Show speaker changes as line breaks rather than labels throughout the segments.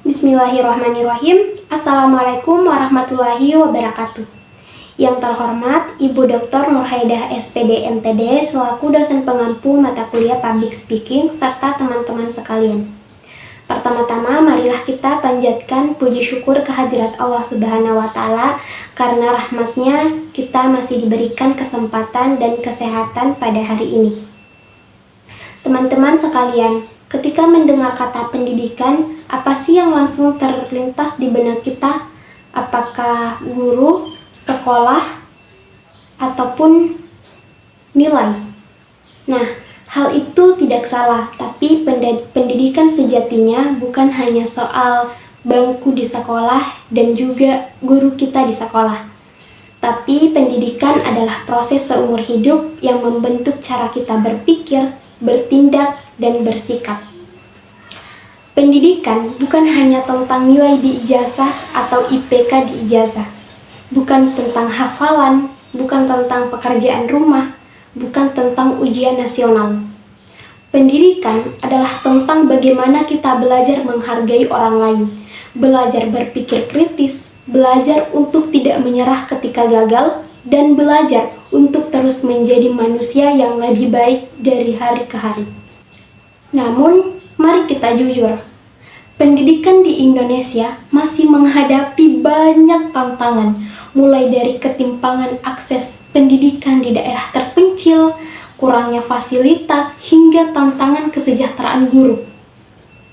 Bismillahirrahmanirrahim. Assalamualaikum warahmatullahi wabarakatuh. Yang terhormat Ibu Dr. Nurhaidah SPD MPD selaku dosen pengampu mata kuliah Public Speaking serta teman-teman sekalian. Pertama-tama marilah kita panjatkan puji syukur kehadirat Allah Subhanahu wa Ta'ala karena rahmatnya kita masih diberikan kesempatan dan kesehatan pada hari ini. Teman-teman sekalian, ketika mendengar kata pendidikan, apa sih yang langsung terlintas di benak kita? Apakah guru, sekolah, ataupun nilai? Nah, hal itu tidak salah, tapi pendidikan sejatinya bukan hanya soal bangku di sekolah dan juga guru kita di sekolah. Tapi pendidikan adalah proses seumur hidup yang membentuk cara kita berpikir, bertindak, dan bersikap. Pendidikan bukan hanya tentang nilai di ijazah atau IPK di ijazah, bukan tentang hafalan, bukan tentang pekerjaan rumah, bukan tentang ujian nasional. Pendidikan adalah tentang bagaimana kita belajar menghargai orang lain, belajar berpikir kritis, belajar untuk tidak menyerah ketika gagal, dan belajar untuk terus menjadi manusia yang lebih baik dari hari ke hari. Namun, mari kita jujur, pendidikan di Indonesia masih menghadapi banyak tantangan, mulai dari ketimpangan akses pendidikan di daerah terpencil, kurangnya fasilitas, hingga tantangan kesejahteraan guru.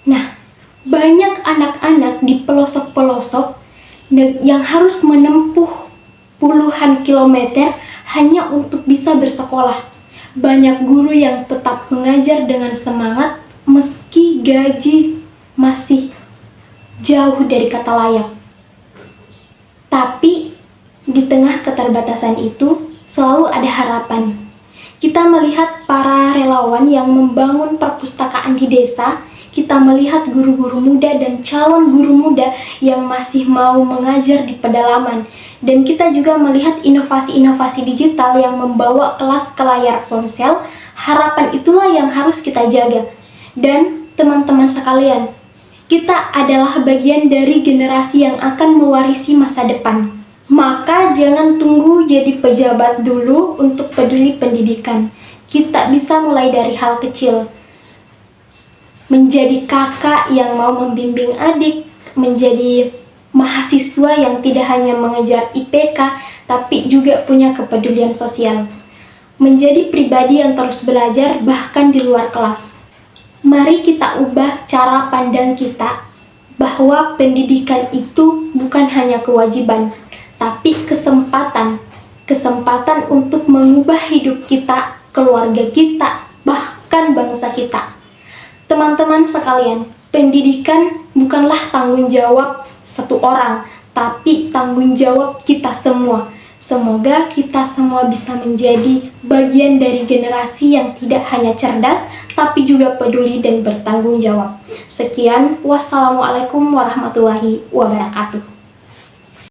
Nah, banyak anak-anak di pelosok-pelosok yang harus menempuh puluhan kilometer hanya untuk bisa bersekolah. Banyak guru yang tetap mengajar dengan semangat meski gaji masih jauh dari kata layak. Tapi di tengah keterbatasan itu selalu ada harapan. Kita melihat para relawan yang membangun perpustakaan di desa, kita melihat guru-guru muda dan calon guru muda yang masih mau mengajar di pedalaman, dan kita juga melihat inovasi-inovasi digital yang membawa kelas ke layar ponsel. Harapan itulah yang harus kita jaga. Dan teman-teman sekalian, kita adalah bagian dari generasi yang akan mewarisi masa depan. Maka jangan tunggu jadi pejabat dulu untuk peduli pendidikan. Kita bisa mulai dari hal kecil. Menjadi kakak yang mau membimbing adik, menjadi mahasiswa yang tidak hanya mengejar IPK, tapi juga punya kepedulian sosial. Menjadi pribadi yang terus belajar bahkan di luar kelas. Mari kita ubah cara pandang kita bahwa pendidikan itu bukan hanya kewajiban, tapi kesempatan. Kesempatan untuk mengubah hidup kita, keluarga kita, bahkan bangsa kita. Teman-teman sekalian, pendidikan bukanlah tanggung jawab satu orang, tapi tanggung jawab kita semua. Semoga kita semua bisa menjadi bagian dari generasi yang tidak hanya cerdas, tapi juga peduli dan bertanggung jawab. Sekian, wassalamualaikum warahmatullahi wabarakatuh.